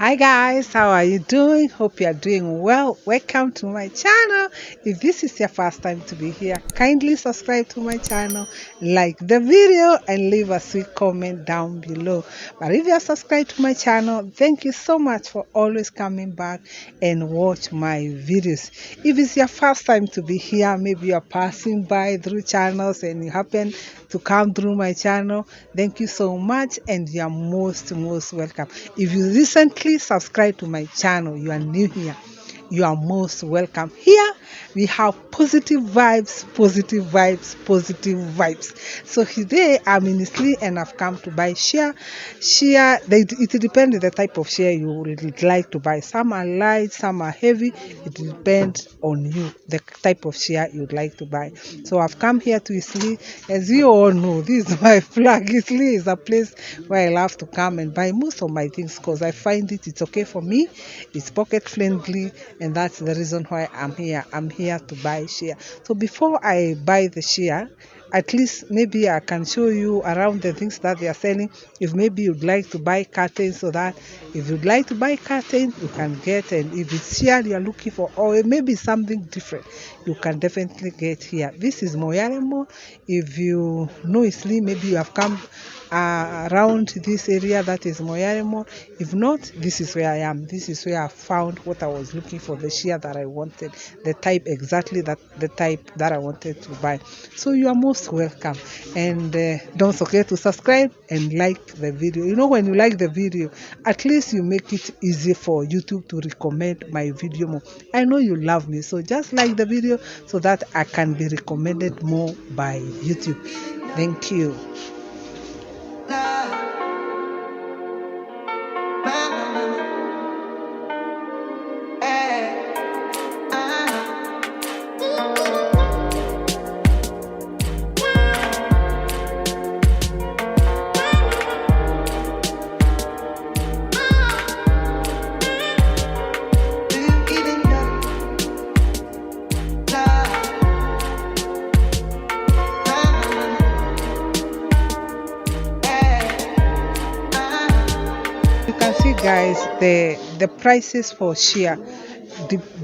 Hi guys, how are you doing? Hope you are doing well. Welcome to my channel. If this is your first time to be here, kindly subscribe to my channel, like the video and leave a sweet comment down below. But if you are subscribed to my channel, thank you so much for always coming back and watch my videos. If it's your first time to be here, maybe you are passing by through channels and you happen to come through my channel, thank you so much and you are most welcome. If you recently subscribed to my channel, you are new here, you are most welcome. Here we have positive vibes, positive vibes, positive vibes. So today I'm in Eastleigh and I've come to buy share. It depends on the type of share you would like to buy. Some are light, some are heavy. It depends on you, the type of share you'd like to buy. So I've come here to Eastleigh. As you all know, this is my flag. Eastleigh is a place where I love to come and buy most of my things because I find it's okay for me. It's pocket friendly, and that's the reason why I'm here. I'm here to buy share. So before I buy the share, at least maybe I can show you around the things that they are selling. If maybe you'd like to buy curtains, so that if you'd like to buy curtain, you can get, and if it's share you're looking for, or maybe something different, you can definitely get here. This is Moyaremo. If you know Eastleigh, maybe you have come around this area, that is Moyaremo. If not, this is where I am. This is where I found what I was looking for, the share that I wanted, the type exactly that the type that I wanted to buy. So you are most welcome, and don't forget to subscribe and like the video. You know, when you like the video, at least you make it easy for YouTube to recommend my video more. I know you love me, so just like the video so that I can be recommended more by YouTube. Thank you. You can see guys, the prices for share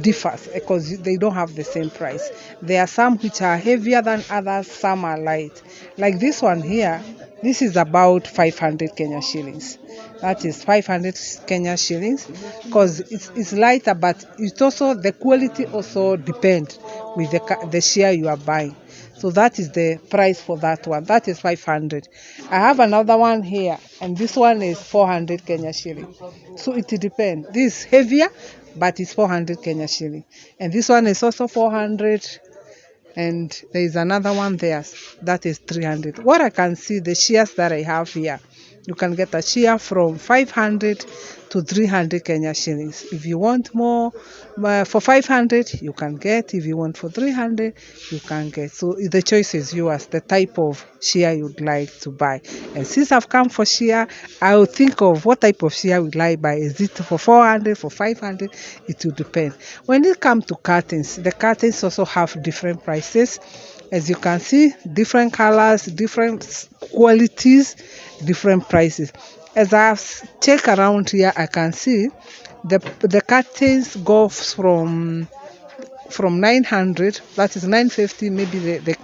differs because they don't have the same price. There are some which are heavier than others, some are light. Like this one here, this is about 500 Kenya shillings. That is 500 Kenya shillings because it's lighter, but it's also the quality also depends with the share you are buying. So that is the price for that one. That is 500. I have another one here, and this one is 400 Kenya shilling. So it depends. This is heavier, but it's 400 Kenya shilling. And this one is also 400. And there is another one there that is 300. What I can see, the shares that I have here, you can get a share from 500 to 300 Kenya shillings. If you want more for 500, you can get. If you want for 300, you can get. So the choice is yours, the type of share you'd like to buy. And since I've come for share, I will think of what type of share would I buy. Is it for 400, for 500? It will depend. When it comes to curtains, the curtains also have different prices. As you can see, different colors, different qualities, different prices. As I've checked around here, I can see the curtains go from 900, that is 950, maybe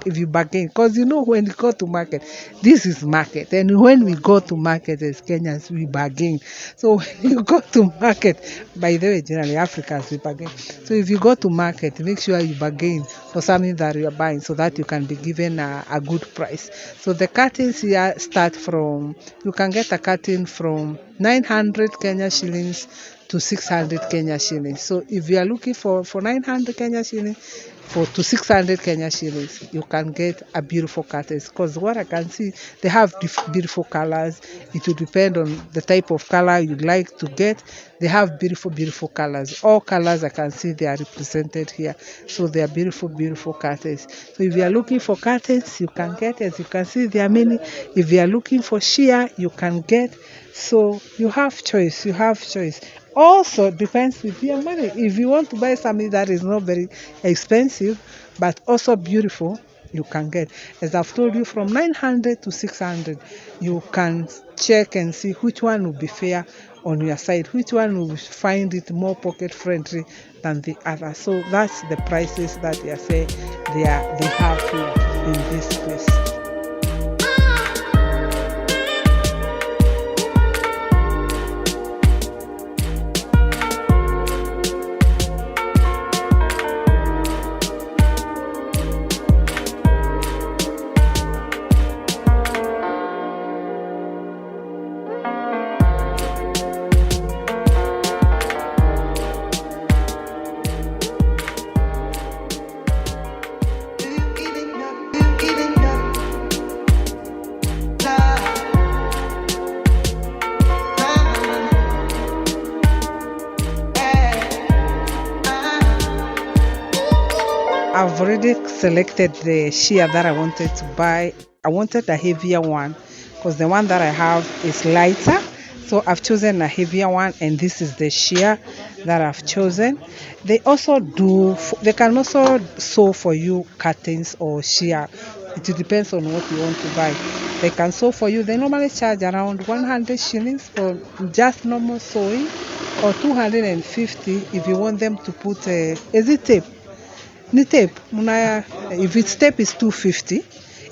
if you bargain, because you know when you go to market, this is market, and when we go to market as Kenyans, we bargain. So when you go to market, by the way, generally Africans, we bargain. So if you go to market, make sure you bargain for something that you are buying so that you can be given a good price. So the curtains here start from, you can get a curtain from 900 Kenya shillings to 600 Kenya shillings. So if you are looking for 900 Kenya shillings to 600 Kenya shillings, you can get a beautiful curtains. Because what I can see, they have beautiful colors. It will depend on the type of color you'd like to get. They have beautiful colors. All colors I can see, they are represented here. So they are beautiful curtains. So if you are looking for curtains, you can get. As you can see, there are many. If you are looking for sheer, you can get. So you have choice. Also depends with your money. If you want to buy something that is not very expensive but also beautiful, you can get. As I've told you, from 900 to 600, you can check and see which one will be fair on your side, which one will find it more pocket friendly than the other. So that's the prices that they say they have here in this place. I've already selected the shear that I wanted to buy. I wanted a heavier one because the one that I have is lighter. So I've chosen a heavier one, and this is the shear that I've chosen. They can also sew for you curtains or shear. It depends on what you want to buy. They can sew for you. They normally charge around 100 shillings for just normal sewing, or 250 if you want them to put is it tape? If it's tape, is 250.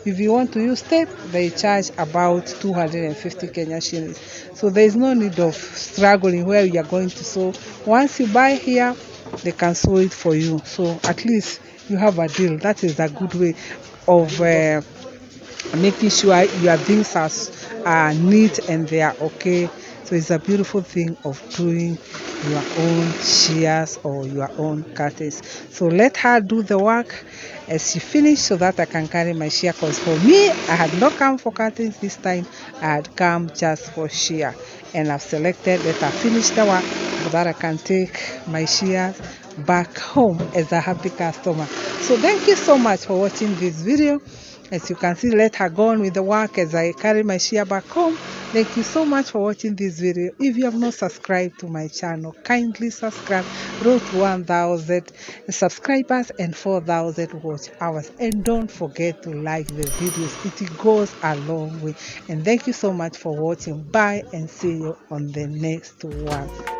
If you want to use tape, they charge about 250 Kenya shillings. So there is no need of struggling where you are going to sew. Once you buy here, they can sew it for you. So at least you have a deal. That is a good way of making sure your things are neat and they are okay. So it's a beautiful thing of doing your own shears or your own curtains. So let her do the work as she finishes so that I can carry my shear, because for me, I had not come for curtains this time. I had come just for shear, and I've selected, let her finish the work so that I can take my shears back home as a happy customer. So thank you so much for watching this video. As you can see, let her go on with the work as I carry my shear back home. Thank you so much for watching this video. If you have not subscribed to my channel, kindly subscribe. Road to 1,000 subscribers and 4,000 watch hours. And don't forget to like the videos. It goes a long way. And thank you so much for watching. Bye, and see you on the next one.